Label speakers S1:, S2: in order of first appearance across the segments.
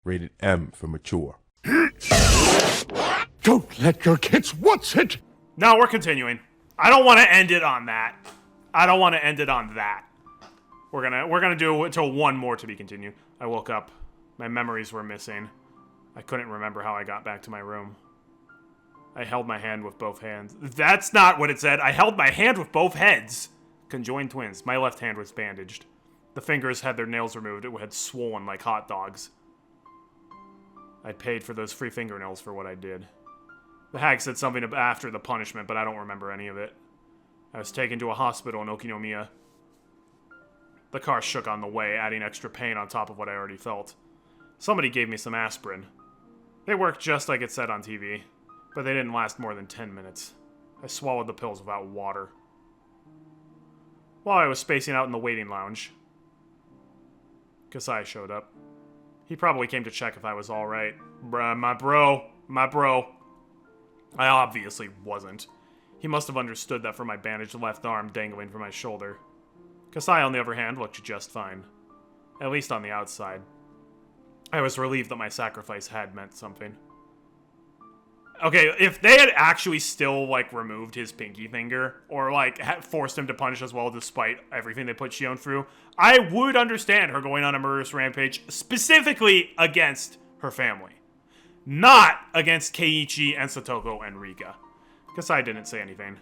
S1: Rated M for mature.
S2: Don't let your kids watch it!
S3: No, we're continuing. I don't want to end it on that. I don't want to end it on that. We're gonna do it till one more to be continued. I woke up. My memories were missing. I couldn't remember how I got back to my room. I held my hand with both hands. That's not what it said. I held my hand with both heads. Conjoined twins. My left hand was bandaged. The fingers had their nails removed. It had swollen like hot dogs. I paid for those free fingernails for what I did. The hag said something after the punishment, but I don't remember any of it. I was taken to a hospital in Okinomiya. The car shook on the way, adding extra pain on top of what I already felt. Somebody gave me some aspirin. They worked just like it said on TV, but they didn't last more than 10 minutes. I swallowed the pills without water. While I was spacing out in the waiting lounge, Kasai showed up. He probably came to check if I was alright. Bruh, my bro. I obviously wasn't. He must have understood that from my bandaged left arm dangling from my shoulder. Kasai, on the other hand, looked just fine. At least on the outside. I was relieved that my sacrifice had meant something. Okay, if they had actually still, like, removed his pinky finger, or, like, forced him to punish as well despite everything they put Shion through, I would understand her going on a murderous rampage, specifically against her family. Not against Keiichi and Satoko and Rika. Kasai didn't say anything.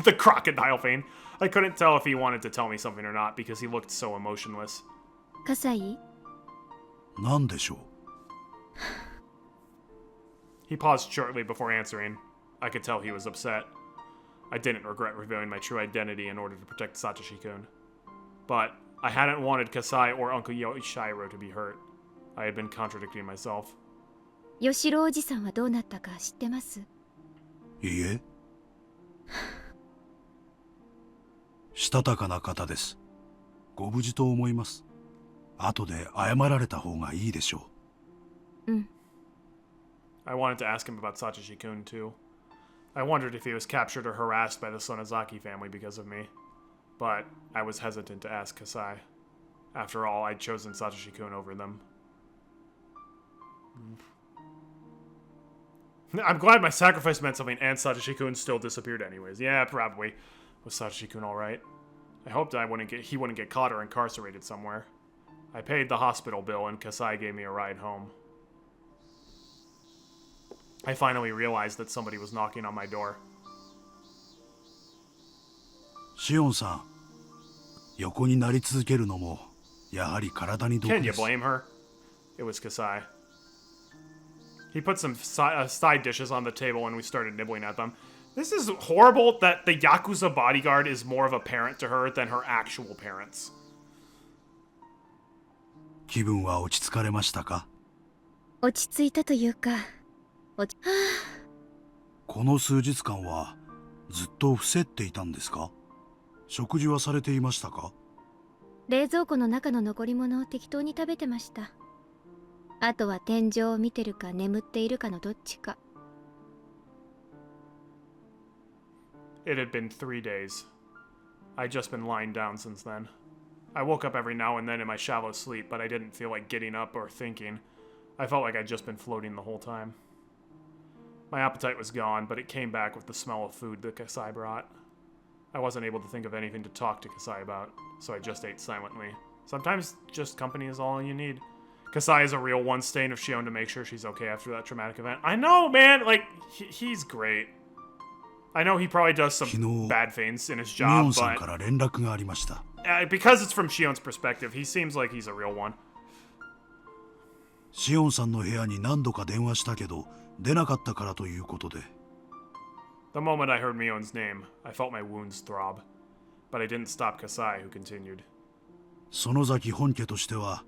S3: The crocodile thing. I couldn't tell if he wanted to tell me something or not because he looked so emotionless.
S4: Kasai?
S5: なんでしょう?
S3: He paused shortly before answering. I could tell he was upset. I didn't regret revealing my true identity in order to protect Satoshi-kun. But I hadn't wanted Kasai or Uncle Yoshiro to be hurt. I had been contradicting myself.
S4: 吉郎おじさんはどうなったか知ってます？
S5: いいえ。したたかな方です。ご無事と思います。後で謝られた方がいいでしょう。
S3: I wanted to ask him about Satoshi-kun too. I wondered if he was captured or harassed by the Sonozaki family because of me. But I was hesitant to ask Kasai. After all, I'd chosen Satoshi-kun over them. I'm glad my sacrifice meant something and Satoshi-kun still disappeared anyways. Yeah, probably. Was Satoshi-kun alright? I hoped he wouldn't get caught or incarcerated somewhere. I paid the hospital bill and Kasai gave me a ride home. I finally realized that somebody was knocking on my door.
S5: シオンさん、横になり続けるのもやはり体に毒
S3: Can
S5: で
S3: you
S5: す。
S3: blame her? It was Kasai. He put some side dishes on the table and we started nibbling at them. This is horrible that the Yakuza bodyguard is more of a parent to her than her actual parents.
S5: 気分は落ち着かれましたか？
S4: 落ち着いたというか、
S5: この数日間はずっと伏せっていたんですか？食事はされていましたか？
S4: 冷蔵庫の中の残り物を適当に食べてました。あとは天井を見てるか眠っているかのどっちか。
S3: It had been 3 days. I'd just been lying down since then. I woke up every now and then in my shallow sleep, but I didn't feel like getting up or thinking. I felt like I'd just been floating the whole time. My appetite was gone, but it came back with the smell of food that Kasai brought. I wasn't able to think of anything to talk to Kasai about, so I just ate silently. Sometimes just company is all you need. Kasai is a real one, staying with Shion to make sure she's okay after that traumatic event. I know, man! Like, he's great. I know he probably does some bad things in his
S5: ミオン
S3: job,
S5: さん
S3: but
S5: から連絡がありました。
S3: because it's from Shion's perspective, he seems like he's a real one.
S5: シオンさんの部屋に何度か電話したけど出なかったからということで。
S3: The moment I heard Mion's name, I felt my wounds throb. But I didn't stop Kasai, who continued.
S5: 園崎本家としては、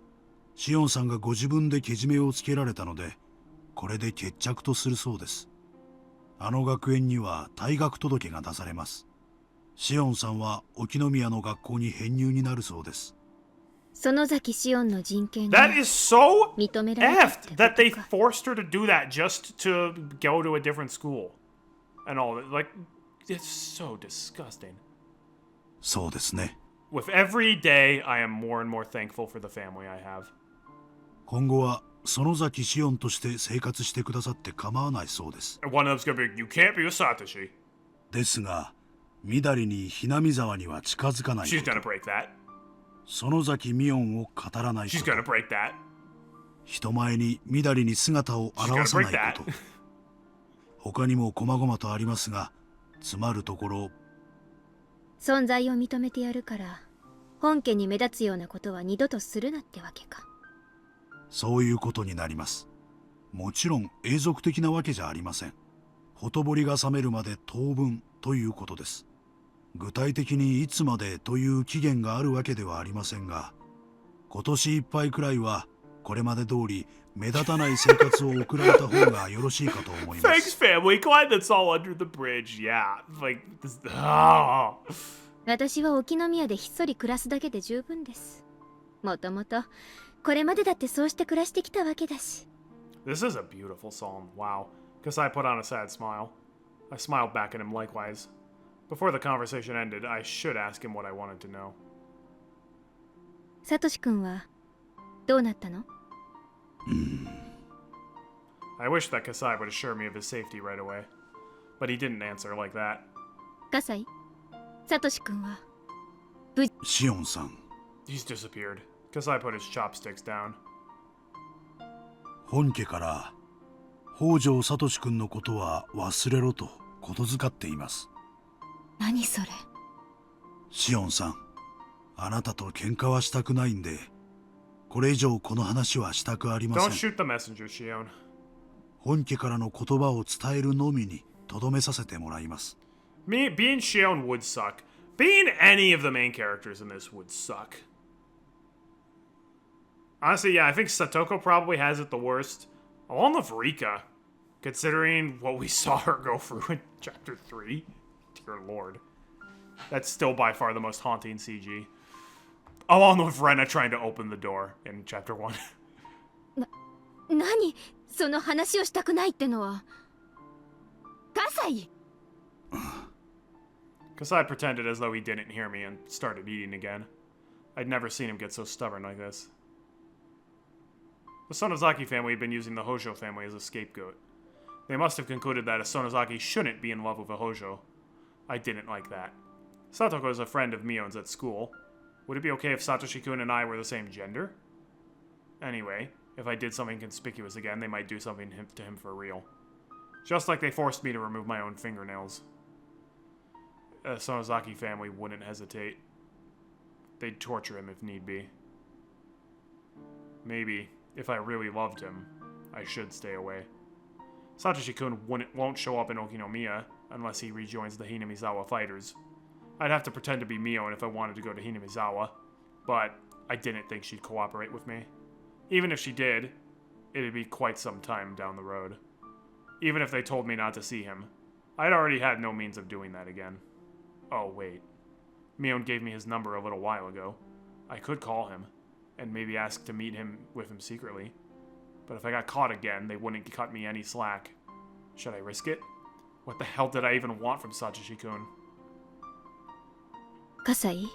S5: シオンさんがご自分でけじめをつけられたので、これで決着とするそうです。あの学園には退学届が出されます。シオンさんは沖宮の学校に編入になるそうです。
S4: 園崎シオンの人権が
S3: That is so
S4: 認められたって
S3: effed that they
S4: ことか。
S3: forced her to do that just to go to a different school. And all that. Like, it's so disgusting.
S5: そうですね。
S3: With every day, I am more and more thankful for the family I have.
S5: 今後は園崎シオンとして生活してくださって構わないそうです。
S3: And one of them's gonna be, you can't be a Satoshi.
S5: ですが、みだりにひなみ沢には近づかない
S3: She's
S5: こと。
S3: gonna break that.
S5: 園崎ミオンを語らないこ
S3: She's
S5: と。
S3: gonna break that.
S5: 人前にみだりに姿を
S3: She's
S5: 現
S3: gonna
S5: さな
S3: break
S5: い
S3: that.
S5: こと。他にも細々とありますが、詰まるところ、
S4: 存在を認めてやるから本家に目立つようなことは二度とするなってわけか。
S5: そういうことになります。もちろん永続的なわけじゃありません。ほとぼりが冷めるまで当分ということです。具体的にいつまでという期限があるわけではありませんが、今年いっぱいくらいはこれまで通り目立たない生活を送られた方がよろしいかと思いま
S3: Thanks,
S5: す。
S3: family. Glad that's all under the bridge. Yeah. Like, this. Oh.
S4: 私は沖宮でひっそり暮らすだけで十分です。もともとこれまでだってそうして暮らしてきたわけだし。
S3: This is a beautiful psalm. Wow. Kasai put on a sad smile. I smiled back at him likewise. Before the conversation ended, I should ask him what I wanted to know.
S4: サトシ君はどうなったの？
S3: I wish that Kasai would assure me of his safety right away. But he didn't answer like that.
S4: 葛西、サトシ君は
S5: シオンさん、
S3: He's disappeared. Kasai put his chopsticks down.
S5: 本家から北条聡君のことは忘れろとことづかっています。
S4: 何それ？
S5: シオンさん、あなたと喧嘩はしたくないんで、これ以上この話はしたくありま
S3: Don't
S5: せん。
S3: shoot the messenger, Shion.
S5: 本家からの言葉を伝えるのみにとどめさせてもらいます。
S3: Being Shion would suck. Being any of the main characters in this would suck. Honestly, yeah, I think Satoko probably has it the worst. Along with Rika, considering what we saw her go through in Chapter 3. Dear Lord. That's still by far the most haunting CG. Along with Rena trying to open the door in Chapter 1.
S4: 何？その話をしたくないってのは。葛西！
S3: Kasai pretended as though he didn't hear me and started eating again. I'd never seen him get so stubborn like this. The Sonozaki family had been using the Hojo family as a scapegoat. They must have concluded that a Sonozaki shouldn't be in love with a Hojo. I didn't like that. Satoko is a friend of Mion's at school. Would it be okay if Satoshi-kun and I were the same gender? Anyway, if I did something conspicuous again, they might do something to him for real. Just like they forced me to remove my own fingernails. The Sonozaki family wouldn't hesitate. They'd torture him if need be. Maybe, if I really loved him, I should stay away. Satoshi-kun won't show up in Okinomiya unless he rejoins the Hinamizawa fighters. I'd have to pretend to be Mion if I wanted to go to Hinamizawa, but I didn't think she'd cooperate with me. Even if she did, it'd be quite some time down the road. Even if they told me not to see him, I'd already had no means of doing that again. Oh, wait. Mion gave me his number a little while ago. I could call him, and maybe ask to meet him with him secretly. But if I got caught again, they wouldn't cut me any slack. Should I risk it? What the hell did I even want from Satoshi-kun?
S4: 葛西、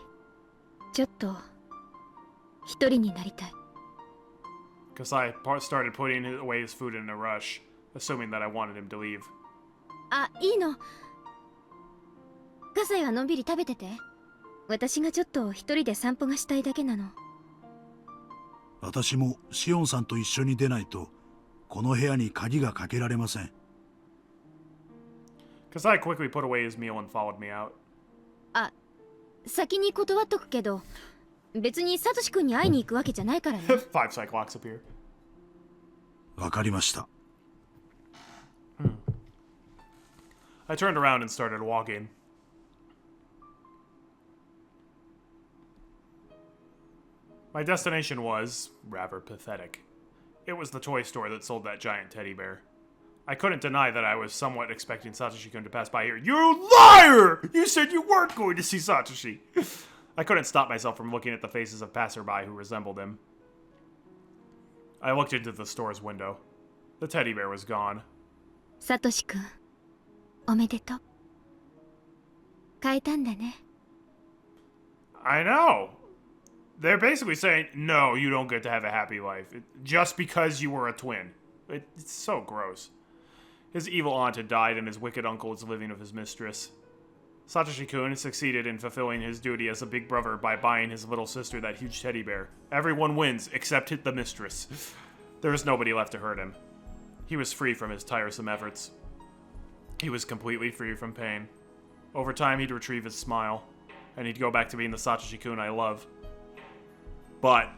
S4: ちょっと一人になりたい。
S3: Kasai started putting away his food in a rush, assuming that I wanted him to leave.
S4: あ、いいの。葛西はのんびり食べてて。私がちょっと一人で散歩がしたいだけなの。
S5: 私もシオンさんと一緒に出ないとこの部屋に鍵がかけられません。
S3: Kasai quickly put away his meal and followed me out.
S4: あ、先に断っとくけど、別にサトシ君に会いに行くわけじゃないからね。
S3: 5 Cyclops appear.
S5: わかりました。
S3: I turned around and started walking. My destination was rather pathetic. It was the toy store that sold that giant teddy bear. I couldn't deny that I was somewhat expecting Satoshi-kun to pass by here. You liar! You said you weren't going to see Satoshi! I couldn't stop myself from looking at the faces of passerby who resembled him. I looked into the store's window. The teddy bear was gone.
S4: サトシ君、おめでとう。変えたんだね。
S3: I know! They're basically saying, no, you don't get to have a happy life. Just because you were a twin. It's so gross. His evil aunt had died and his wicked uncle is living with his mistress. Satoshi-kun succeeded in fulfilling his duty as a big brother by buying his little sister that huge teddy bear. Everyone wins, except the mistress. There was nobody left to hurt him. He was free from his tiresome efforts. He was completely free from pain. Over time, he'd retrieve his smile, and he'd go back to being the Satoshi-kun I love. But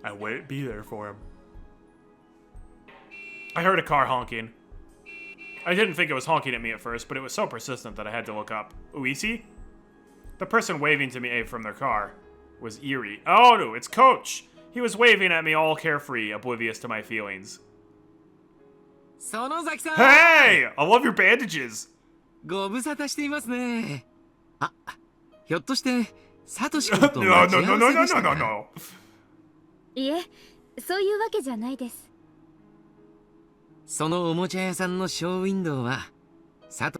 S3: I wouldn't be there for him. I heard a car honking. I didn't think it was honking at me at first, but it was so persistent that I had to look up. Uisi? The person waving to me from their car was Eri. Oh no, it's Coach! He was waving at me all carefree, oblivious to my feelings.
S1: Sonozaki-san!
S3: Hey! I love your bandages!
S1: ご無沙汰していますね。あ、ひょっとしてサトシ君と
S3: No,
S1: 待ち
S3: no,
S1: 合
S3: no,
S1: わ
S3: no,
S1: せ
S3: no,
S1: でした
S3: no, no,
S1: か？
S3: no.
S4: いえ、そういうわけじゃないです。
S1: そのおもちゃ屋さんのショーウィンドウは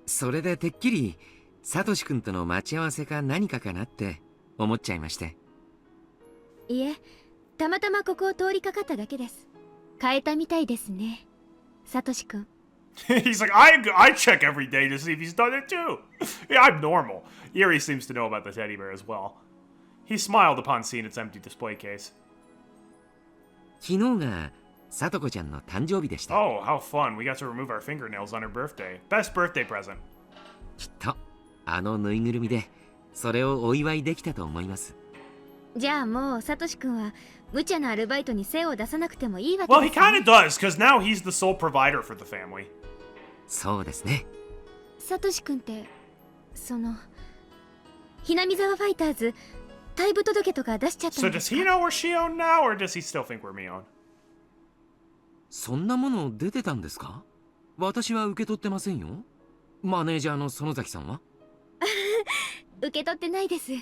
S1: それでてっきりサトシ君との待ち合わせか何かかなって思っちゃいまして。
S4: いえ、たまたまここを通りかかっただけです。変えたみたいですね、サトシ君。
S3: He's like, I check every day to see if he's done it too. Yeah, I'm normal. Eri seems to know about the teddy bear as well. He smiled upon seeing its empty display case.
S1: 昨日がサトコちゃんの誕生日でした。
S3: Oh, how fun. We got to remove our fingernails on her birthday. Best birthday present.
S1: きっとあのぬいぐるみでそれをお祝いできたと思います。
S4: じゃあもうサトシ君は無茶なアルバイトに精を出さなくてもいいわけ
S3: Well,
S4: で
S3: he
S4: すね。
S3: kind of does, because now he's the sole provider for the family.
S1: そうですね。
S4: サトシ君ってそのひなみ沢ファイターズ退部届とか出しちゃった
S3: So
S4: んで
S3: does
S4: す
S3: he
S4: か？
S3: know we're Shion now, or does he still think we're Mion?
S1: そんなもの出てたんですか？私は受け取ってませんよ。マネージャーの園崎さんは？
S4: 受け取ってないです。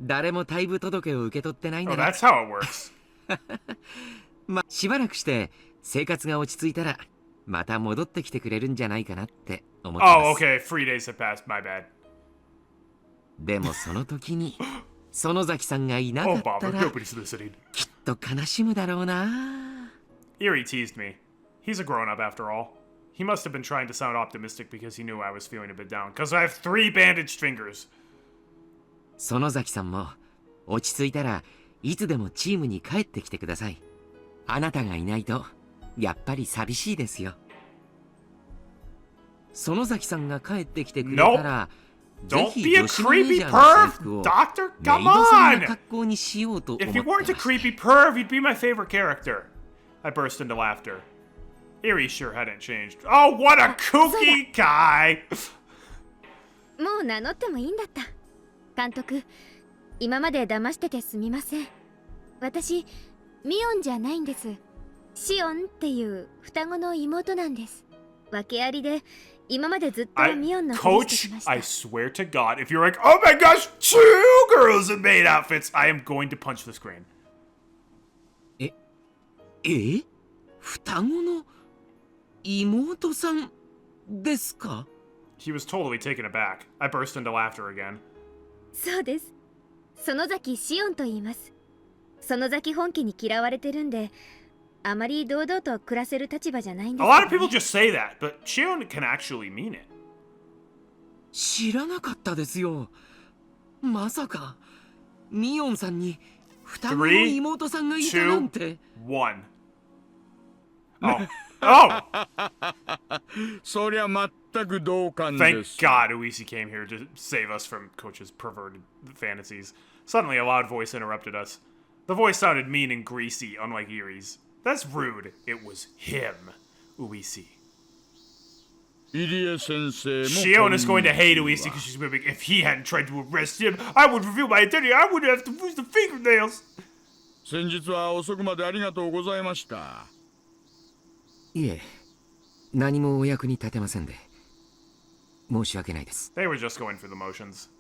S1: 誰も退部届を受け取ってない
S3: Oh,
S1: なら、
S3: that's how it works.
S1: ま、しばらくして生活が落ち着いたらまた戻ってきてくれるんじゃないかなって思ってます。
S3: Oh, okay. 3 days have passed. My bad.
S1: でもその時に園崎さんがいなか
S3: Oh,
S1: った
S3: bother.
S1: ら
S3: Nobody's listening.
S1: きっと悲しむだろうな。
S3: Eri teased me. He's a grown-up after all. He must have been trying to sound optimistic because he knew I was feeling a bit down. Because I have 3 bandaged fingers.
S1: 園崎さんも落ち着いたらいつでもチームに帰ってきてください。あなたがいないとやっぱり寂しいですよ。園崎さんが帰ってきてくれたら、ぜ
S3: Don't
S1: ひ
S3: be a
S1: 女子マネー
S3: creepy
S1: ジャーの制服
S3: perv,
S1: を
S3: Doctor.
S1: メイ
S3: Come
S1: ドさんの
S3: on!
S1: 格好にしようと思
S3: If
S1: って
S3: you
S1: ま
S3: weren't
S1: し
S3: a
S1: た。
S3: creepy perv, you'd be my favorite character. I burst into laughter. Eri sure hadn't changed. Oh, what a kooky guy!
S4: もう名乗ってもいいんだった。監督、今まで騙しててすみません。私、ミオンじゃないんです。シオンっていう双子の妹なんです。訳ありで、今までずっとミオンのふりしてき
S3: Coach,
S4: ました。
S3: I swear to God, if you're like, oh my gosh, 2 girls in maid outfits, I am going to punch the screen.
S1: 双子の妹さんですか？
S3: He was totally taken aback. I burst into laughter again.
S4: そうです。園崎シオンと言います。園崎本家に嫌われてるんで、あまり堂々と暮らせる立場じゃないんで
S3: A
S4: す
S3: lot
S4: よ
S3: of people
S4: ね。
S3: just say that, but Shion can actually mean it.
S1: 知らなかったですよ。まさかミオンさんに双子の妹さんがいたなんて。
S3: 1. Oh. Oh!
S2: そりゃ全く同感
S3: Thank
S2: です。
S3: God Uisi came here to save us from Coach's perverted fantasies. Suddenly, a loud voice interrupted us. The voice sounded mean and greasy, unlike Erie's. That's rude. It was him, Uisi.
S2: 入江先生も
S3: Shion is going to hate Uisi because she's moving. If he hadn't tried to arrest him, I would reveal my identity. I wouldn't have to lose the fingernails.
S2: 先日は遅くまでありがとうございました。
S1: いえ、何もお役に立てませんで申し訳ないです。
S3: They were just going through the motions.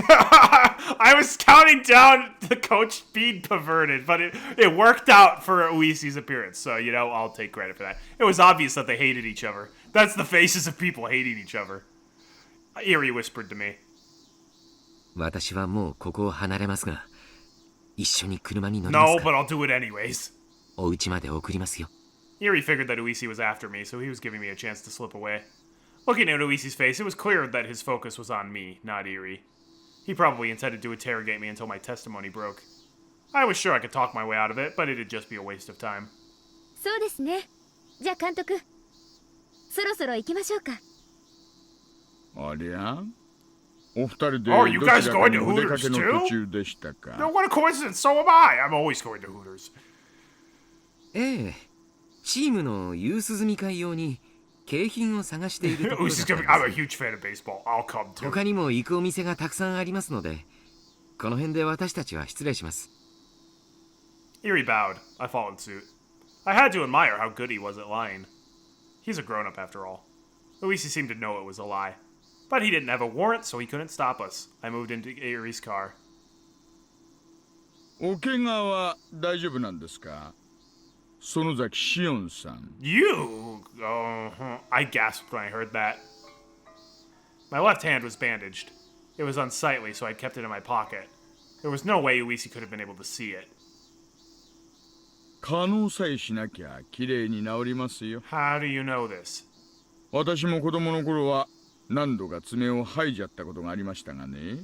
S3: I was counting down the coach being perverted, but it worked out for Uisi's appearance. So, you know, I'll take credit for that. It was obvious that they hated each other. That's the faces of people hating each other. Eri whispered to me.
S1: 私はもうここを離れますが、一緒に車に乗りま
S3: No,
S1: す
S3: but
S1: か？
S3: I'll do it anyways.
S1: お家まで送りますよ。
S3: Eri figured that Uisi was after me, so he was giving me a chance to slip away. Looking at Uisi's face, it was clear that his focus was on me, not Eri. He probably intended to interrogate me until my testimony broke. I was sure I could talk my way out of it, but it'd just be a waste of time.
S4: そうですね。じゃあ監督、そろそろ行きましょうか。
S2: ありゃお二人で
S3: Oh, you
S2: どちら
S3: guys
S2: か
S3: going
S2: に
S3: to
S2: お出か
S3: Hooters
S2: けの
S3: too?
S2: 途中でしたか
S3: No, what a coincidence, so am I! I'm always going to Hooters.
S1: ええ、チームのユース済み会用に景品を探しているところだ
S3: Uisi's
S1: ったん
S3: gonna
S1: で
S3: be, I'm a
S1: す。
S3: huge fan of baseball. I'll come too.
S1: 他にも行くお店がたくさんありますので、この辺で私たちは失礼します。
S3: Eri bowed. I followed suit. I had to admire how good he was at lying. He's a grown-up after all. Uisi seemed to know it was a lie. But he didn't have a warrant, so he couldn't stop us. I moved into Eri's car.
S2: お怪我は大丈夫なんですか？園崎シオンさん。
S3: You? I gasped when I heard that. My left hand was bandaged. It was unsightly, so I kept it in my pocket. There was no way Uisi could have been able to see it.
S2: 可能さえしなきゃ綺麗に治りますよ。
S3: How do you know this?
S2: 私も子供の頃は何度か爪を剥いじゃったことがありましたがね。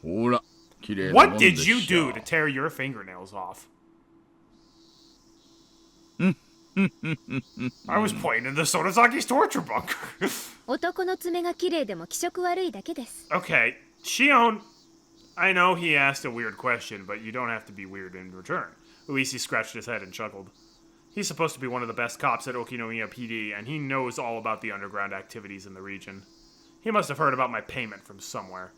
S2: ほら、綺麗なも
S3: What
S2: んで
S3: did
S2: しょ
S3: you do to tear your fingernails off? I was playing in the Sonozaki's torture bunker.
S4: 男の爪が綺麗でも気色悪いだけです。
S3: Okay, Shion. I know he asked a weird question, but you don't have to be weird in return. Uisi scratched his head and chuckled. He's supposed to be one of the best cops at Okinoiya PD, and he knows all about the underground activities in the region. He must have heard about my payment from somewhere.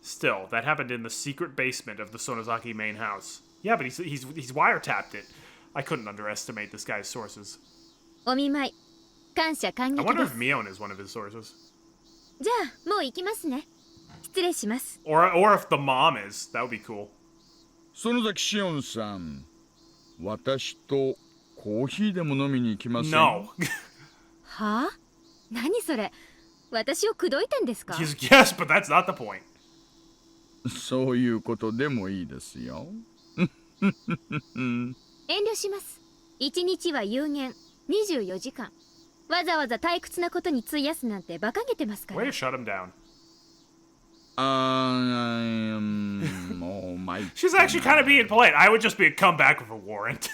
S3: Still, that happened in the secret basement of the Sonozaki main house. Yeah, but he's wiretapped it. I couldn't underestimate this guy's sources.
S4: お見舞い、感謝感
S3: I
S4: 激
S3: wonder
S4: で
S3: if
S4: す。
S3: Mion is one of his sources.
S4: じゃあもう行きますね。失礼します。
S3: Or if the mom is. That would be cool.
S2: 園崎シオンさん、私とコーヒーでも飲みに行きません？
S3: No.
S4: はあ？何それ？私を口説いたんですか？
S3: Yes, but that's not the point.
S2: そういうことでもいいですよ。
S4: 遠慮します。一日は有限、24時間。わざわざ退屈なことに費やすなんて馬鹿げてますか
S3: Way
S4: ら。
S3: to shut him down.
S2: Oh my.
S3: She's actually kind of being polite. I would just be a comeback with a warrant.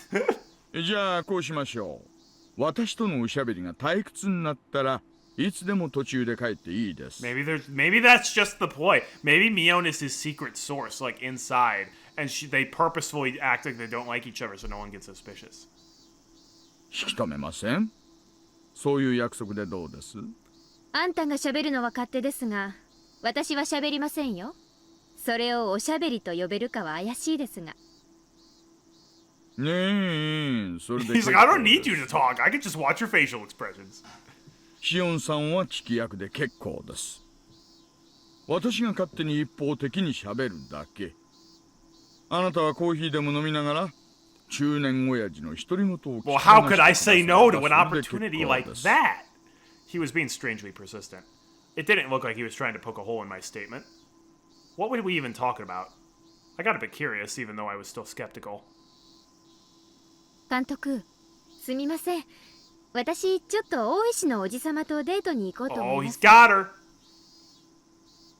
S2: じゃあこうしましょう。私とのおしゃべりが退屈になったらいつでも途中で帰っていいです。
S3: maybe that's just the ploy. Maybe Mion is his secret source, like inside, and they purposefully act like they don't like each other so no one gets suspicious.
S2: 引き止めません？そういう約束でどうです？
S4: あんたが喋るのは勝手ですが、私は喋りませんよ。それをおしゃべりと呼べるかは怪しいですが。
S2: ねえ、それで
S3: He's like, I don't need you to talk. I can just watch your facial expressions.
S2: シオンさんは聞き役で結構です。私が勝手に一方的に喋るだけ。あなたはコーヒーでも飲みながら中年親父の独り言を聞き流してく
S3: Well,
S2: ださ
S3: how could I say no to an
S2: それで
S3: opportunity
S2: 結構
S3: like
S2: です。
S3: that? He was being strangely persistent. It didn't look like he was trying to poke a hole in my statement. What were we even talking about? I got a bit curious, even though I was still skeptical.
S4: 監督、すみません。私、ちょっと大石のおじさまとデートに行こうと
S3: Oh,
S4: 思いま
S3: he's
S4: す。
S3: got her.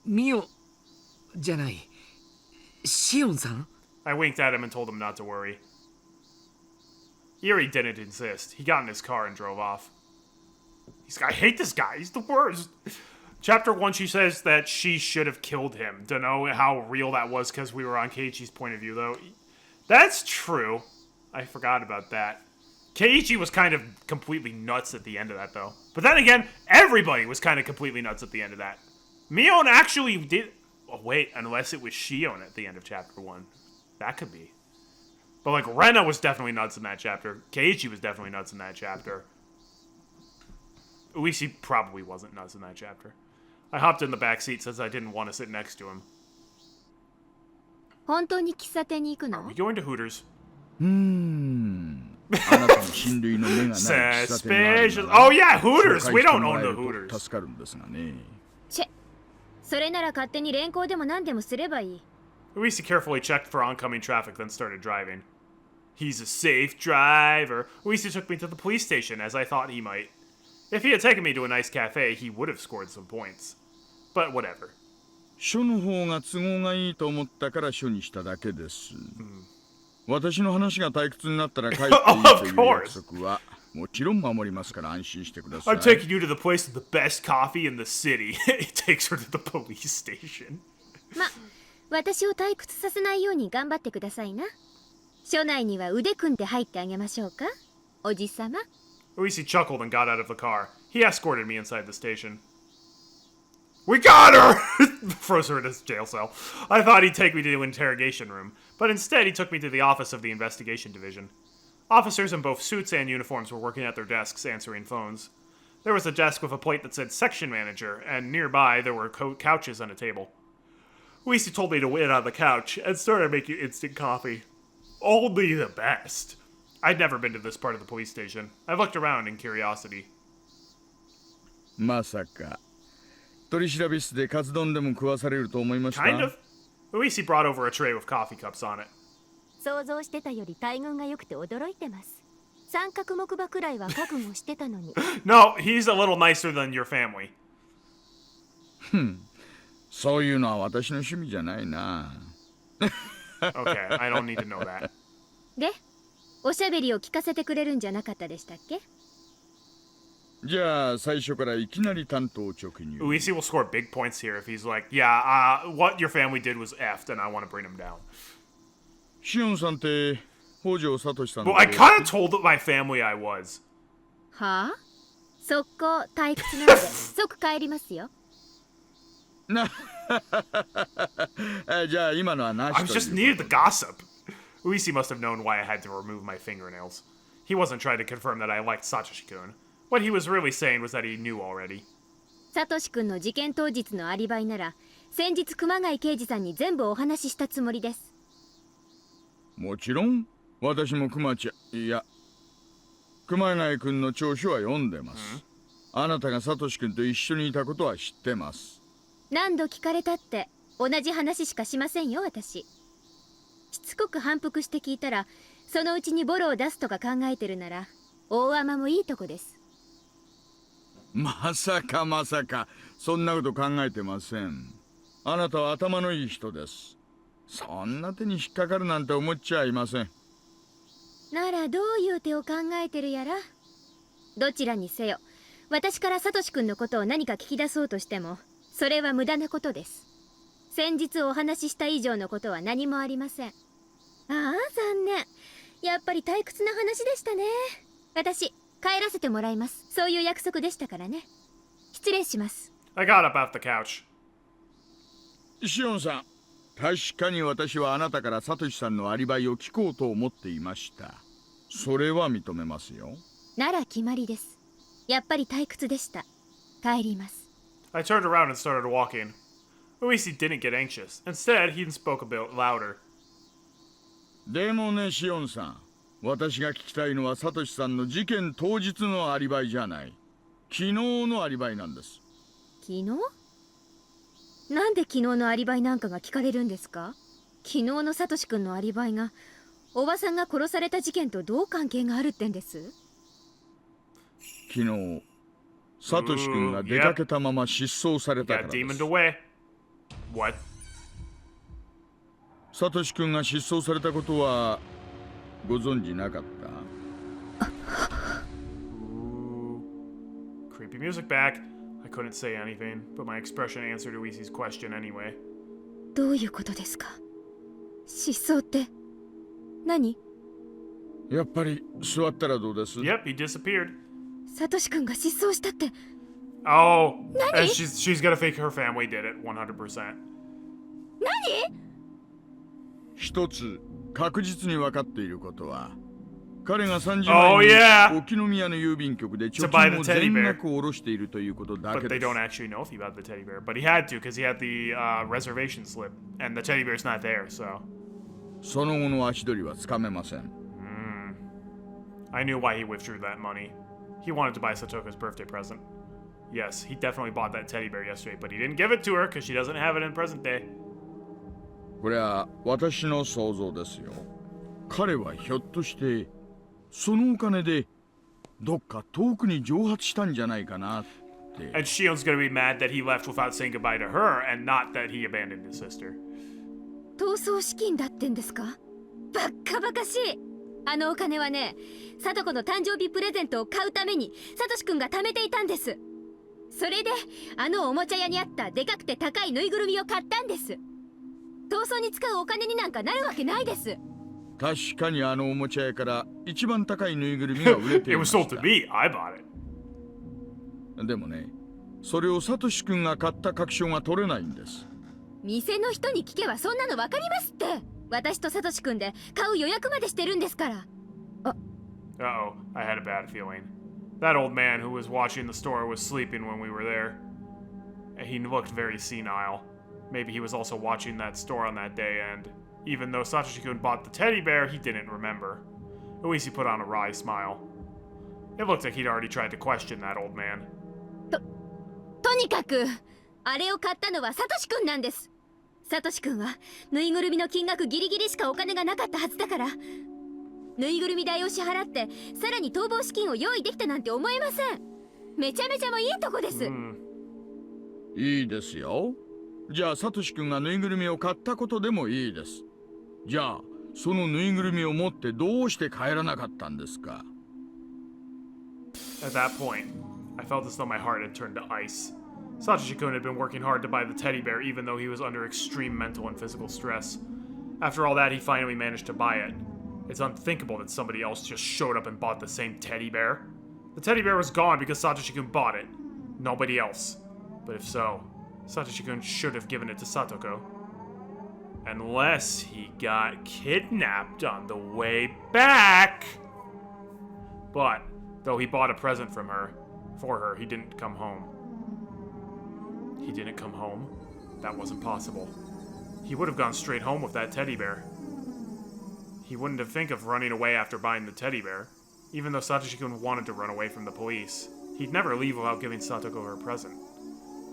S1: ミオじゃない。シオンさん？
S3: I winked at him and told him not to worry. Eri didn't insist. He got in his car and drove off. I hate this guy. He's the worst. Chapter 1, she says that she should have killed him. Don't know how real that was because we were on Keiichi's point of view, though. That's true. I forgot about that. Keiichi was kind of completely nuts at the end of that, though. But then again, everybody was kind of completely nuts at the end of that. Mion actually did... Oh, wait, unless it was Shion at the end of Chapter 1. That could be. But, like, Rena was definitely nuts in that chapter. Keiichi was definitely nuts in that chapter. Uisi probably wasn't nuts in that chapter. I hopped in the back seat since I didn't want to sit next to him.
S4: 本当に喫茶店に行く
S3: Are
S4: の
S3: we going to Hooters?
S2: あなたの親類の目がない喫茶店があるな
S3: Suspicious.
S2: ら
S3: Oh yeah, Hooters.
S2: 紹介
S3: We
S2: して
S3: don't
S2: もら
S3: own
S2: え
S3: the
S2: ると
S3: Hooters.
S2: 助かるんですがね。
S4: チェ、それなら勝手に連行でも何でもすればいい。
S3: Uisi carefully checked for oncoming traffic, then started driving. He's a safe driver. Uisi took me to the police station, as I thought he might. If he had taken me to a nice cafe, he would have scored some points. But whatever.
S2: 署の方が都合がいいと思ったから署にしただけです。私の話が退屈になったら帰っていいという約束はもちろん守りますから安心してください。
S3: I'm taking you to the place with the best coffee in the city. He takes her to the police station.
S4: ま、私を退屈させないように頑張ってくださいな。署内には腕組んで入ってあげましょうか、おじさま。
S3: Uisi chuckled and got out of the car. He escorted me inside the station. We got her! Froze her in his jail cell. I thought he'd take me to the interrogation room, but instead he took me to the office of the investigation division. Officers in both suits and uniforms were working at their desks answering phones. There was a desk with a plate that said section manager, and nearby there were couches and a table. Uisi told me to wait on the couch and started making instant coffee. Only the best. I'd never been to this part of the police station. I looked around in curiosity.
S2: まさか取調室でカツ丼でも食わされると思いました。
S3: Kind of. Uisi brought over a tray with coffee cups on it.
S4: 想像してたより待遇が良くて驚いてます。三角木馬くらいは覚悟してたのに。
S3: No, he's a little nicer than your family.
S2: そういうのは私の趣味じゃないな。
S3: Okay, I don't need to know that.
S4: で、おしゃべりを聞かせてくれるんじゃなかったでしたっけ？
S2: じゃあ最初からいきなり担当直入。
S3: Uisi will score big points here if he's like, yeah, what your family did was effed and I want to bring him down.
S2: シオンさんって北条聡さんの。
S3: Well, I kind of told my family I was.
S4: はあ？速攻退屈なので即帰りますよ。
S2: なじゃあ今のはなし
S3: I
S2: と
S3: was just
S2: いう
S3: needed the gossip. Uisi must have known why I had to remove my fingernails. He wasn't trying to confirm that I liked Satoshi-kun. What he was really saying was that he knew already.
S4: サトシ君の事件当日のアリバイなら先日熊谷刑事さんに全部お話ししたつもりです。
S2: もちろん私も熊谷君の調書は読んでます。あなたがサトシ君と一緒にいたことは知ってます。
S4: 何度聞かれたって同じ話しかしませんよ私。しつこく反復して聞いたらそのうちにボロを出すとか考えてるなら大甘もいいとこです。
S2: まさかそんなこと考えてません。あなたは頭のいい人です。そんな手に引っかかるなんて思っちゃいません。
S4: ならどういう手を考えてるやら。どちらにせよ私からサトシ君のことを何か聞き出そうとしてもそれは無駄なことです。先日お話しした以上のことは何もありません。ああ残念。やっぱり退屈な話でしたね。私帰らせてもらいます。そういう約束でしたからね。失礼します。
S3: I got up off the couch.
S2: シオンさん、確かに私はあなたからサトシさんのアリバイを聞こうと思っていました。それは認めますよ。
S4: なら決まりです。やっぱり退屈でした。帰ります。
S3: I turned around and started walking. Uisi didn't get anxious. Instead, he spoke a bit louder.
S2: でもね、シオンさん、私が聞きたいのはサトシさんの事件当日のアリバイじゃない。昨日のアリバイなんです。
S4: 昨日？なんで昨日のアリバイなんかが聞かれるんですか？昨日のサトシ君のアリバイがおばさんが殺された事件とどう関係があるってんです？
S2: 昨日サトシ君が出かけたまま失踪されたから
S3: Got
S2: で
S3: demoned
S2: す。
S3: away. What?
S2: サトシ君が失踪されたことはご存知なかった？
S3: Ooh. Creepy music back. I couldn't say anything, but my expression answered Uisi's question anyway.
S4: どういうことですか？失踪って何？
S2: やっぱり座ったらどうです？
S3: Yep, he disappeared.
S4: サトシ君が失踪したって。
S3: Oh,
S4: Nani?
S3: and she's gonna fake her family did it 100%.
S2: 一つ確実に分かっていることは、彼が3時
S3: Oh,
S2: 前
S3: yeah.
S2: に沖宮の郵便局で
S3: To
S2: 貯
S3: buy
S2: 金
S3: the
S2: を
S3: teddy
S2: 全
S3: bear.
S2: 額下ろしているということだ
S3: But
S2: け
S3: they
S2: です。
S3: don't actually know if he got the teddy bear. But he had to because he had the reservation slip, and the teddy bear's not there. So
S2: その後の足取りはつかめません。
S3: I knew why he withdrew that money. He wanted to buy Satoka's birthday present. Yes, he definitely bought that teddy bear yesterday, but he didn't give it to her because she doesn't have it in present day.
S2: これは私の想像ですよ。彼はひょっとしてそのお金でどっか遠くに蒸発したんじゃないかなって。
S3: And Shion's gonna be mad that he left without saying goodbye to her and not that he abandoned his sister.
S4: 逃走資金だってんですか？バッカバカしい。あのお金はね、サトコの誕生日プレゼントを買うためにサトシ君が貯めていたんです。それであのおもちゃ屋にあったでかくて高いぬいぐるみを買ったんです。逃走に使うお金になんかなるわけないです。
S2: 確かにあのおもちゃ屋から一番高いぬいぐるみが売れていました。
S3: It was sold to me. I bought it.
S2: でもね、それをサトシ君が買った確証が取れないんです。
S4: 店の人に聞けばそんなのわかりますって。私とサトシ君で買う予約までしてるんですから。
S3: Uh-oh, I had a bad feeling. That old man who was watching the store was sleeping when we were there. And he looked very senile. Maybe he was also watching that store on that day, and even though Satoshi-kun bought the teddy bear, he didn't remember. At least he put on a wry smile. It looked like he'd already tried to question that old man.
S4: とにかくあれを買ったのはサトシ君なんです。サトシ君はぬいぐるみの金額ギリギリしかお金がなかったはずだから、ぬいぐるみ代を支払ってさらに逃亡資金を用意できたなんて思えません。めちゃめちゃもいいとこです。
S2: いいですよ。じゃあサトシ君がぬいぐるみを買ったことでもいいです。じゃあそのぬいぐるみを持ってどうして帰らなかったんですか？
S3: At that point, I felt as though my heart had turned to ice. Satoshi-kun had been working hard to buy the teddy bear even though he was under extreme mental and physical stress. After all that, he finally managed to buy it. It's unthinkable that somebody else just showed up and bought the same teddy bear. The teddy bear was gone because Satoshi-kun bought it. Nobody else. But if so, Satoshi-kun should have given it to Satoko. Unless he got kidnapped on the way back. But, though he bought a present for her, he didn't come home. He didn't come home? That wasn't possible. He would have gone straight home with that teddy bear. He wouldn't have think of running away after buying the teddy bear. Even though Satoshi-kun wanted to run away from the police, he'd never leave without giving Satoko her present.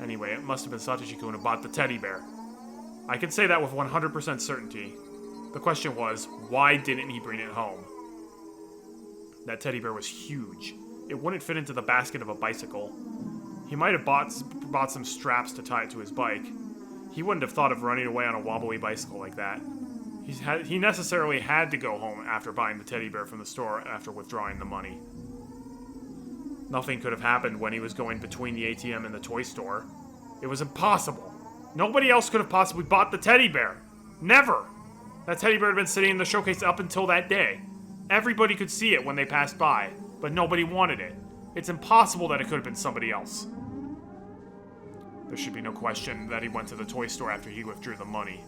S3: Anyway, it must have been Satoshi-kun who bought the teddy bear. I can say that with 100% certainty. The question was, why didn't he bring it home? That teddy bear was huge. It wouldn't fit into the basket of a bicycle. He might have bought some straps to tie it to his bike. He wouldn't have thought of running away on a wobbly bicycle like that. He necessarily had to go home after buying the teddy bear from the store after withdrawing the money. Nothing could have happened when he was going between the ATM and the toy store. It was impossible. Nobody else could have possibly bought the teddy bear. Never! That teddy bear had been sitting in the showcase up until that day. Everybody could see it when they passed by, but nobody wanted it. It's impossible that it could have been somebody else. There should be no question that he went to the toy store after he withdrew the money.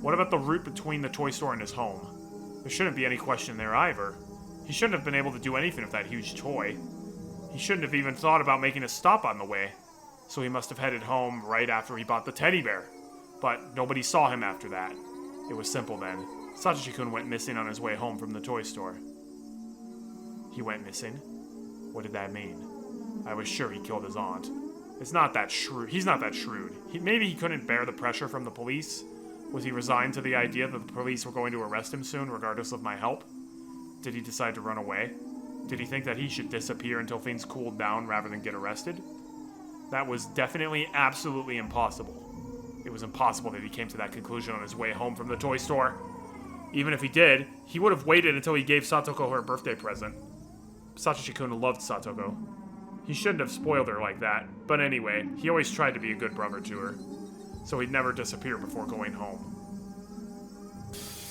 S3: What about the route between the toy store and his home? There shouldn't be any question there either. He shouldn't have been able to do anything with that huge toy. He shouldn't have even thought about making a stop on the way. So he must have headed home right after he bought the teddy bear. But nobody saw him after that. It was simple then. Satoshi-kun went missing on his way home from the toy store. He went missing? What did that mean? I was sure he killed his aunt. It's not that shrewd. He's not that shrewd. Maybe he couldn't bear the pressure from the police. Was he resigned to the idea that the police were going to arrest him soon, regardless of my help? Did he decide to run away? Did he think that he should disappear until things cooled down rather than get arrested? That was definitely absolutely impossible. It was impossible that he came to that conclusion on his way home from the toy store. Even if he did, he would have waited until he gave Satoko her birthday present. Satoshi-kun loved Satoko. He shouldn't have spoiled her like that, but anyway, he always tried to be a good brother to her. So he'd never disappear before going home.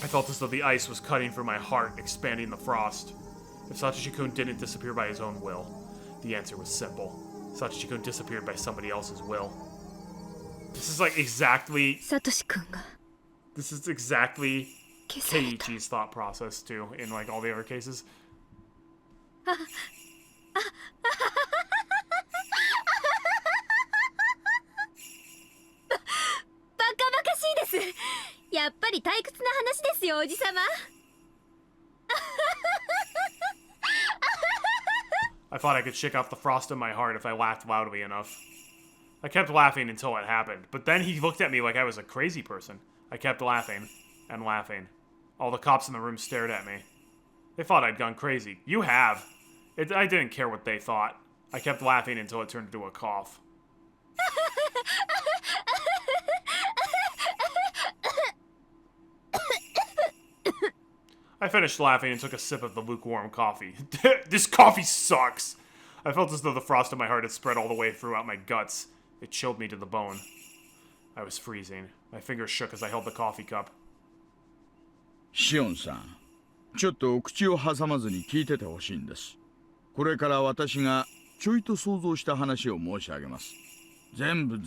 S3: I felt as though the ice was cutting through my heart, expanding the frost. If Satoshi-kun didn't disappear by his own will, the answer was simple. Satoshi-kun disappeared by somebody else's will. This is like exactly...
S4: Satoshi-kunが
S3: This is exactly
S4: 消された。
S3: Keiichi's thought process, too, in like all the other cases.
S4: バカバカしいです。やっぱり退屈な話ですよ、おじさま。
S3: I thought I could shake off the frost in my heart if I laughed loudly enough. I kept laughing until it happened, but then he looked at me like I was a crazy person. I kept laughing and laughing. All the cops in the room stared at me. They thought I'd gone crazy. You have. I didn't care what they thought. I kept laughing until it turned into a cough. I finished laughing and took a sip of the lukewarm coffee. This coffee sucks! I felt as though the frost in my heart had spread all the way throughout my guts. It chilled me to the bone. I was freezing. My fingers shook as I held the coffee cup.
S2: シオンさん、ちょっと口を挟まずに聞いててほしいんです。これから私がちょいと想像した話を申し上げます。全部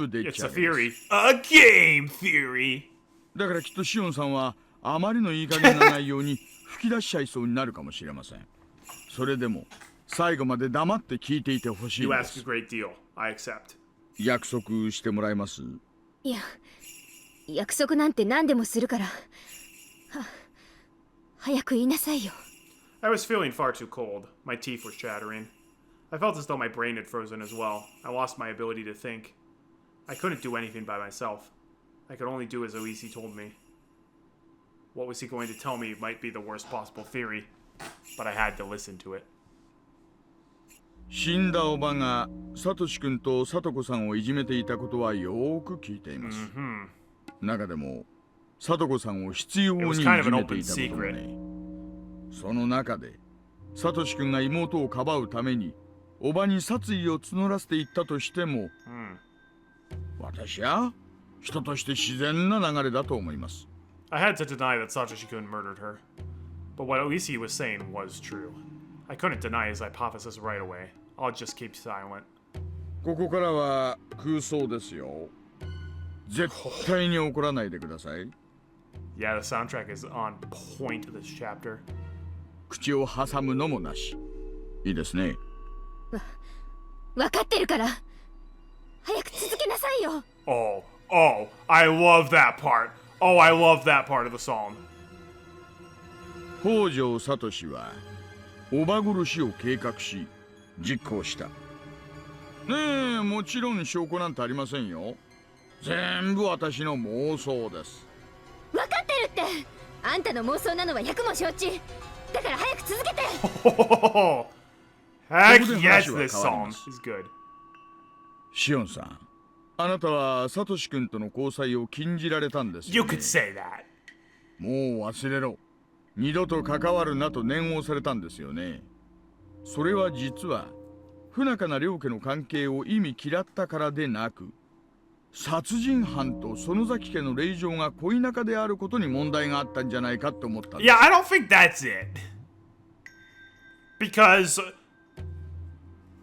S2: でき
S3: It's
S2: ちゃ
S3: a
S2: うです。
S3: theory. A game theory!
S2: だからきっとシオンさんはあまりのいい加減な内容に吹き出しちゃいそうになるかもしれません。それでも最後まで黙って聞いていてほしい
S3: You
S2: んで
S3: ask a
S2: す。
S3: great deal. I accept.
S2: 約束してもらえます？
S4: いや、約束なんて何でもするから。早く言いなさいよ。
S3: I was feeling far too cold. My teeth were chattering. I felt as though my brain had frozen as well. I lost my ability to think. I couldn't do anything by myself. I could only do as Oishi told me. What was he going to tell me might be the worst possible theory, but I had to listen to it.
S2: 死んだおばがサトシ君とサトコさんをいじめていたことはよーく聞いています。中でもサトコさんを執拗にいじめていたこともね。その中でサトシ君が妹をかばうためにおばに殺意を募らせていったとしても、私は人として自然な流れだと思います。
S3: I had to deny that Satoshi-kun murdered her, but what Oishi was saying was true. I couldn't deny his hypothesis right away. I'll just keep silent.
S2: ここからは空想ですよ。絶対に怒らないでください。
S3: Yeah, the soundtrack is on point this chapter.
S2: 口を挟むのもなし。いいですね。
S4: わかってるから。早く続けなさいよ。
S3: Oh, I love that part. Oh, I love that part of the song.
S2: 北条聡はおば殺しを計画し実行した。ねえ、もちろん証拠なんてありませんよ。全部私の妄想です。
S4: わかってるって。あんたの妄想なのは百も承知。だから早く続けて。
S3: Heck yes, this song is good.
S2: シオンさん、あなたはサトシ君との交際を禁じられたんですよ、ね。
S3: You could say that.
S2: もう忘れろ。二度と関わるなと念をされたんですよね。それは実は不仲な両家の関係を意味嫌ったからでなく、殺人犯と園崎家の令嬢が恋仲であることに問題があったんじゃないかと思ったんです。
S3: Yeah, I don't think that's it. Because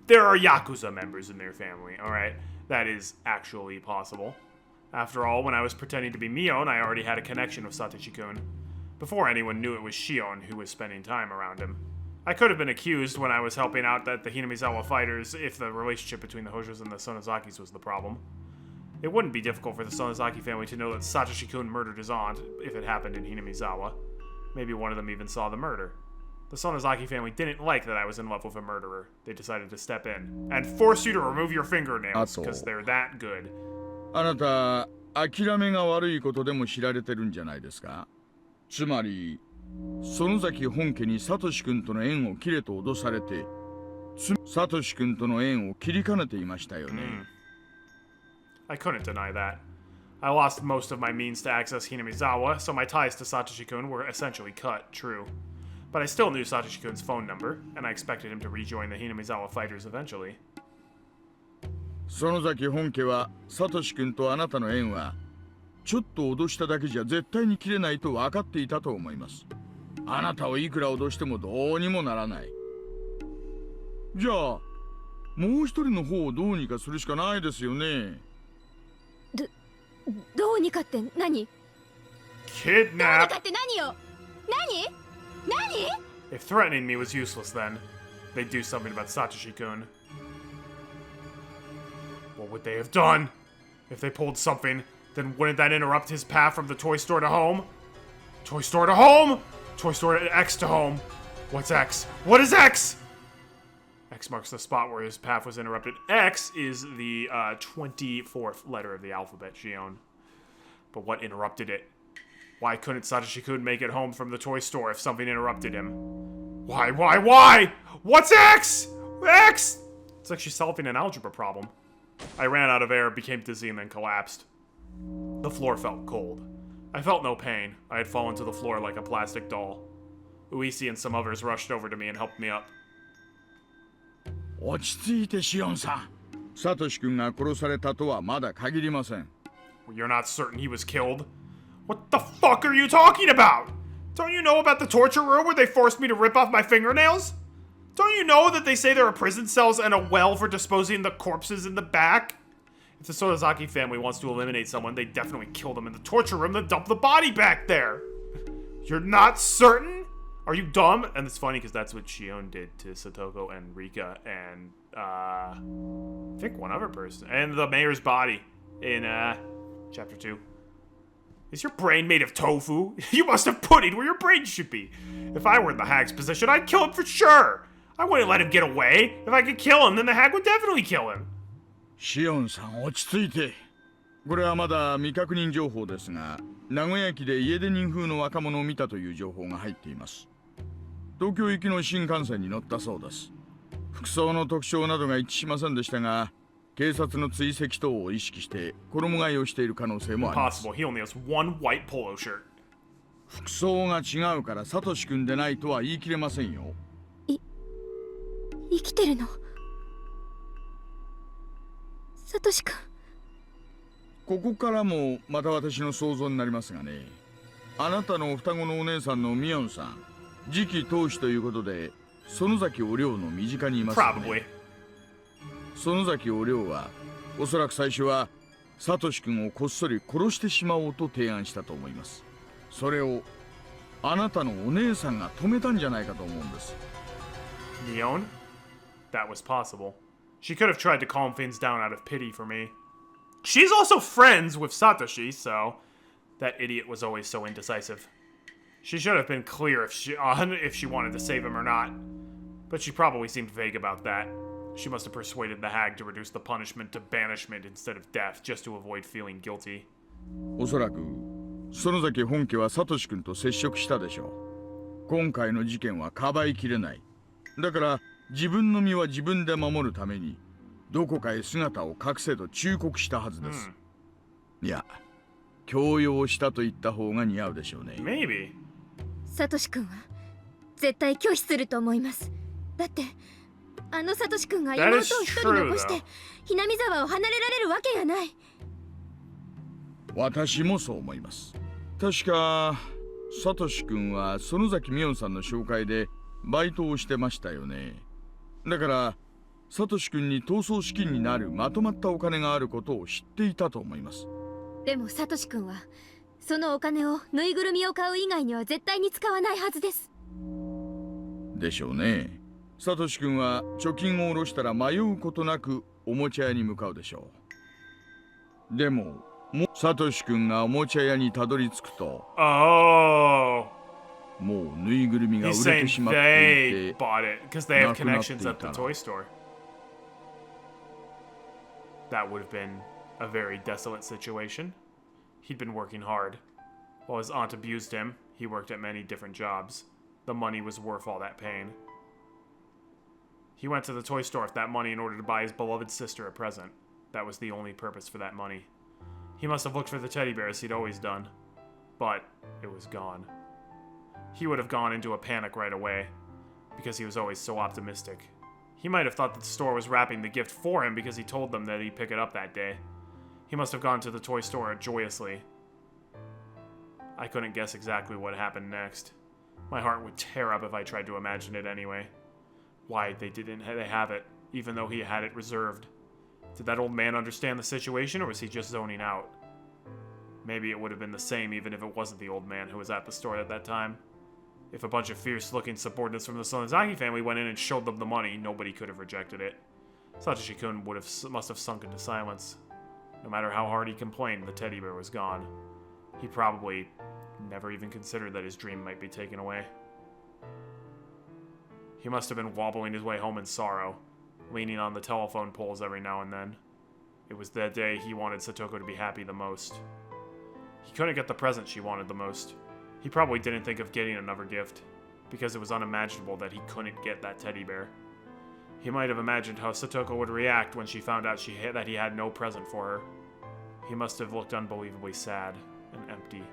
S3: there are Yakuza members in their family, alright? That is actually possible. After all, when I was pretending to be Mion, I already had a connection with Satoshi-kun. Before anyone knew it was Shion who was spending time around him. I could have been accused when I was helping out the Hinamizawa fighters if the relationship between the Hojos and the Sonozakis was the problem. It wouldn't be difficult for the Sonozaki family to know that Satoshi-kun murdered his aunt if it happened in Hinamizawa. Maybe one of them even saw the murder. The Sonozaki family didn't like that I was in love with a murderer. They decided to step in and force you to remove your fingernails because they're that good.
S2: あなた、諦めが悪いことでも知られてるんじゃないですか。つまり、園崎本家にサトシ君との縁を切れと脅されて、サトシ君との縁を切りかねていましたよね。
S3: I couldn't deny that. I lost most of my means to access Hinamizawa, so my ties to Satoshi-kun were essentially cut, true. But I still knew Satoshi-kun's phone number, and I expected him to rejoin the Hinamizawa fighters eventually.
S2: 園崎本家はサトシ君とあなたの縁はちょっと脅しただけじゃ絶対に切れないと分かっていたと思います。あなたをいくら脅してもどうにもならない。じゃあもう一人の方をどうにかするしかないですよね。
S4: どうにかって何？
S3: Kidnap!
S4: どうにかって何よ？何？
S3: If threatening me was useless then, they'd do something about Satoshi-kun. What would they have done? If they pulled something, then wouldn't that interrupt his path from the toy store to home? Toy store to home? Toy store to X to home. What's X? What is X? X marks the spot where his path was interrupted. X is the 24th letter of the alphabet, Shion. But what interrupted it? Why couldn't Satoshi-kun make it home from the toy store if something interrupted him? Why? What's X? X! It's like she's solving an algebra problem. I ran out of air, became dizzy, and then collapsed. The floor felt cold. I felt no pain. I had fallen to the floor like a plastic doll. Uisi and some others rushed over to me and helped me up.
S2: 落ち着いてシオンさん。サトシ君が殺されたとはまだ限りません。
S3: You're not certain he was killed? What the fuck are you talking about? Don't you know about the torture room where they forced me to rip off my fingernails? Don't you know that they say there are prison cells and a well for disposing the corpses in the back? If the Sotozaki family wants to eliminate someone, they definitely kill them in the torture room, then dump the body back there. You're not certain? Are you dumb? And it's funny because that's what Shion did to Satoko and Rika and, I think one other person. And the mayor's body in, chapter 2. Is your brain made of tofu? You must have pudding where your brain should be. If I were in the hag's position, I'd kill him for sure. I wouldn't let him get away. If I could kill him, then the hag would definitely kill him.
S2: シオンさん落ち着いて。これはまだ未確認情報ですが、名古屋駅で家出人風の若者を見たという情報が入っています。東京行きの新幹線に乗ったそうです。服装の特徴などが一致しませんでしたが、警察の追跡等を意識して衣替えをしている可能性もあります。
S3: Impossible. He only has one white polo shirt.
S2: 服装が違うからサトシ君でないとは言い切れませんよ。
S4: 生きてるの？サトシ君。
S2: ここからもまた私の想像になりますがね。あなたの双子のお姉さんのミヨンさん、次期当主ということで園崎お亮の身近にいますよね。
S3: Probably.
S2: 園崎お亮はおそらく最初はサトシ君をこっそり殺してしまおうと提案したと思います。それをあなたのお姉さんが止めたんじゃないかと思うんです。
S3: Shion? That was possible. She could have tried to calm things down out of pity for me. She's also friends with Satoshi, so that idiot was always so indecisive. She should have been clear if she wanted to save him or not, but she probably seemed vague about that. She must have persuaded the hag to reduce the punishment to banishment instead of death, just to avoid feeling guilty.
S2: おそらく園崎本家はサトシ君と接触したでしょう。今回の事件はかばいきれない。だから自分の身は自分で守るためにどこかへ姿を隠せと忠告したはずです。いや、強要したと言った方が似合うでしょうね。
S3: Maybe.
S4: サトシ君は絶対拒否すると思います。だってあのサトシ君が妹を一人残してひなみ沢を離れられるわけがない。
S2: 私もそう思います。確かサトシ君は園崎美音さんの紹介でバイトをしてましたよね。だからサトシ君に逃走資金になるまとまったお金があることを知っていたと思います。
S4: でもサトシ君はそのお金をぬいぐるみを買う以外には絶対に使わないはずです。
S2: でしょうね。サトシ君は貯金を下ろしたら迷うことなくおもちゃ屋に向かうでしょう。でもサトシ君がおもちゃ屋にたどり着くと、もうぬいぐるみが売れてしまっていて、
S3: they bought it because they have connections at the toy store. That would have been a very desolate situation. He'd been working hard. While his aunt abused him, he worked at many different jobs. The money was worth all that pain. He went to the toy store with that money in order to buy his beloved sister a present. That was the only purpose for that money. He must have looked for the teddy bear as he'd always done. But it was gone. He would have gone into a panic right away, because he was always so optimistic. He might have thought that the store was wrapping the gift for him because he told them that he'd pick it up that day. He must have gone to the toy store joyously. I couldn't guess exactly what happened next. My heart would tear up if I tried to imagine it anyway. Why they have it, even though he had it reserved. Did that old man understand the situation, or was he just zoning out? Maybe it would have been the same even if it wasn't the old man who was at the store at that time. If a bunch of fierce-looking subordinates from the Sonozaki family went in and showed them the money, nobody could have rejected it. Satoshi-kun must have sunk into silence. No matter how hard he complained, the teddy bear was gone. He probably never even considered that his dream might be taken away. He must have been wobbling his way home in sorrow. leaning on the telephone poles every now and then. It was the day he wanted Satoko to be happy the most. He couldn't get the present she wanted the most. He probably didn't think of getting another gift, because it was unimaginable that he couldn't get that teddy bear. He might have imagined how Satoko would react when she found out that he had no present for her. He must have looked unbelievably sad and empty.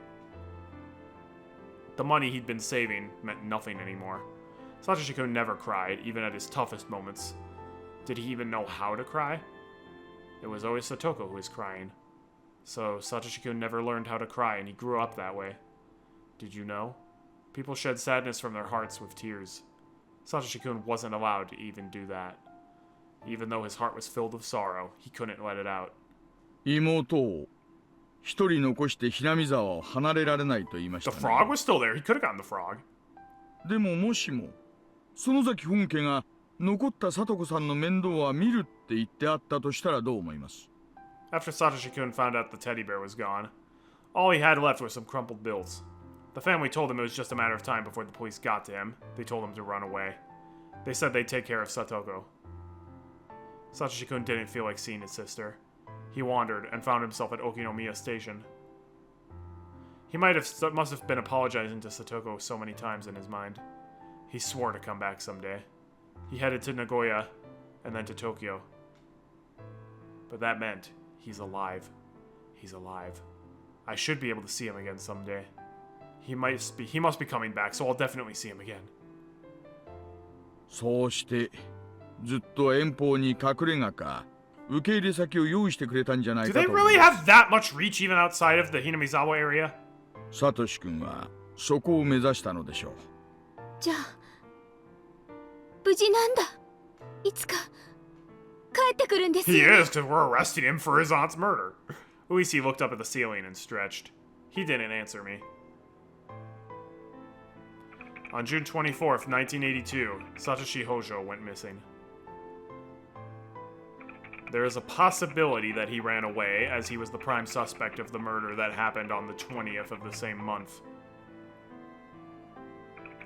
S3: The money he'd been saving meant nothing anymore. Satoshi-kun never cried, even at his toughest moments. Did he even know how to cry? It was always Satoko who was crying. So Satoshi-kun never learned how to cry, and he grew up that way. Did you know? People shed sadness from their hearts with tears. Satoshi-kun wasn't allowed to even do that. Even though his heart was filled with sorrow, he couldn't let it out.
S2: 妹を一人残してひなみ沢を離れられないと言いました
S3: The
S2: ね。
S3: frog was still there. He could have gotten the frog.
S2: でももしも園崎本家が残った聡子さんの面倒は見るって言ってあったとしたらどう思います？
S3: After Satoshi-kun found out the teddy bear was gone, all he had left were some crumpled bills. The family told him it was just a matter of time before the police got to him. They told him to run away. They said they'd take care of Satoko. Satoshi-kun didn't feel like seeing his sister. He wandered and found himself at Okinomiya Station. He must have been apologizing to Satoko so many times in his mind. He swore to come back someday. He headed to Nagoya and then to Tokyo. But that meant he's alive. He's alive. I should be able to see him again someday. He must be coming back, so I'll definitely see him again.
S2: そうしてずっと遠方に隠れ家か受け入れ先を用意してくれたんじゃない
S3: Do
S2: か
S3: they
S2: と思い
S3: really
S2: ます。
S3: have that much reach even outside of the Hinamizawa area?
S2: サトシ君はそこを目指したのでしょう。
S4: じゃあ無事なんだ。いつか帰ってくるんです
S3: He
S4: よね。
S3: is, because we're arresting him for his aunt's murder. Uisi looked up at the ceiling and stretched. He didn't answer me. On June 24th, 1982, Satoshi Hojo went missing. There is a possibility that he ran away, as he was the prime suspect of the murder that happened on the 20th of the same month.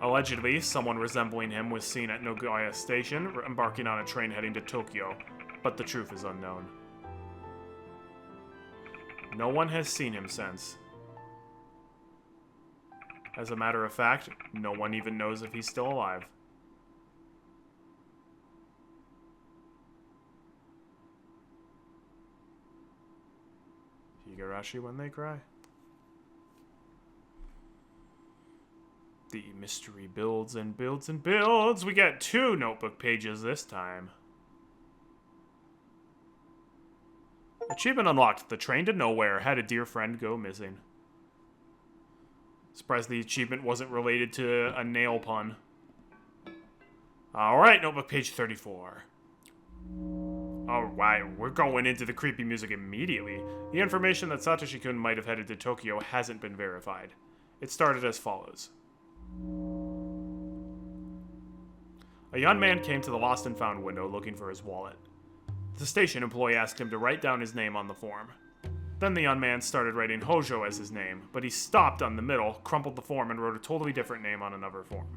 S3: Allegedly, someone resembling him was seen at Nagoya Station, embarking on a train heading to Tokyo, but the truth is unknown. No one has seen him since. As a matter of fact, no one even knows if he's still alive. Higurashi when they cry. The mystery builds and builds and builds. We get 2 notebook pages this time. Achievement unlocked. The train to nowhere had a dear friend go missing. Surprised the achievement wasn't related to a nail pun. Alright, notebook page 34. Alright, we're going into the creepy music immediately. The information that Satoshi-kun might have headed to Tokyo hasn't been verified. It started as follows. A young man came to the lost and found window looking for his wallet. The station employee asked him to write down his name on the form. Then the young man started writing Hojo as his name, but he stopped on the middle, crumpled the form, and wrote a totally different name on another form.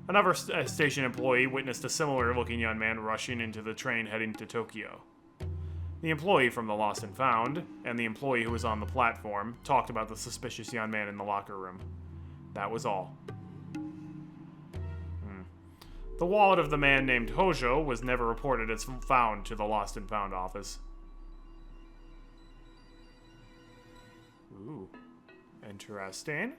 S3: Another station employee witnessed a similar-looking young man rushing into the train heading to Tokyo. The employee from the Lost and Found, and the employee who was on the platform, talked about the suspicious young man in the locker room. That was all. The wallet of the man named Hojo was never reported as found to the Lost and Found office. Ooh, interesting.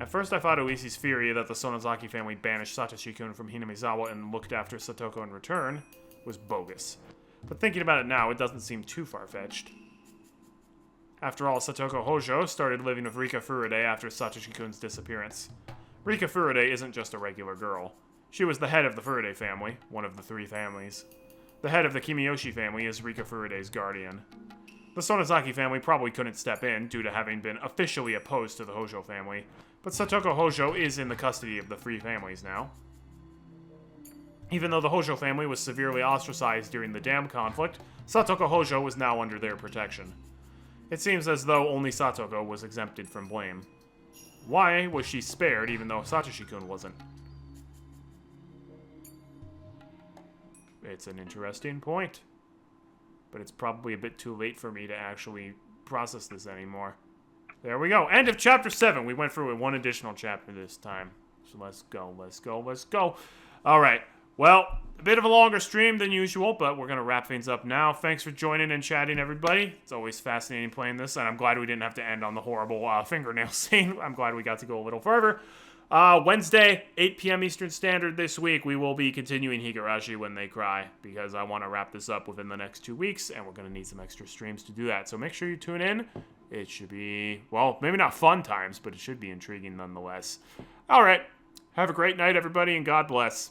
S3: At first I thought Uisi's theory that the Sonozaki family banished Satoshi-kun from Hinamizawa and looked after Satoko in return was bogus. But thinking about it now, it doesn't seem too far-fetched. After all, Satoko Hojo started living with Rika Furude after Satoshi-kun's disappearance. Rika Furude isn't just a regular girl. She was the head of the Furude family, one of the 3 families. The head of the Kimiyoshi family is Rika Furude's guardian. The Sonozaki family probably couldn't step in due to having been officially opposed to the Hojo family, but Satoko Hojo is in the custody of the 3 families now. Even though the Hojo family was severely ostracized during the dam conflict, Satoko Hojo was now under their protection. It seems as though only Satoko was exempted from blame. Why was she spared even though Satoshi-kun wasn't? It's an interesting point. But it's probably a bit too late for me to actually process this anymore. There we go. End of chapter 7. We went through one additional chapter this time. So let's go, let's go, let's go. All right. Well, a bit of a longer stream than usual, but we're going to wrap things up now. Thanks for joining and chatting, everybody. It's always fascinating playing this, and I'm glad we didn't have to end on the horrible fingernail scene. I'm glad we got to go a little further. Wednesday, 8 p.m. Eastern Standard this week, we will be continuing Higurashi When They Cry, because I want to wrap this up within the next 2 weeks, and we're going to need some extra streams to do that. So make sure you tune in. It should be, well, maybe not fun times, but it should be intriguing nonetheless. All right. Have a great night, everybody, and God bless.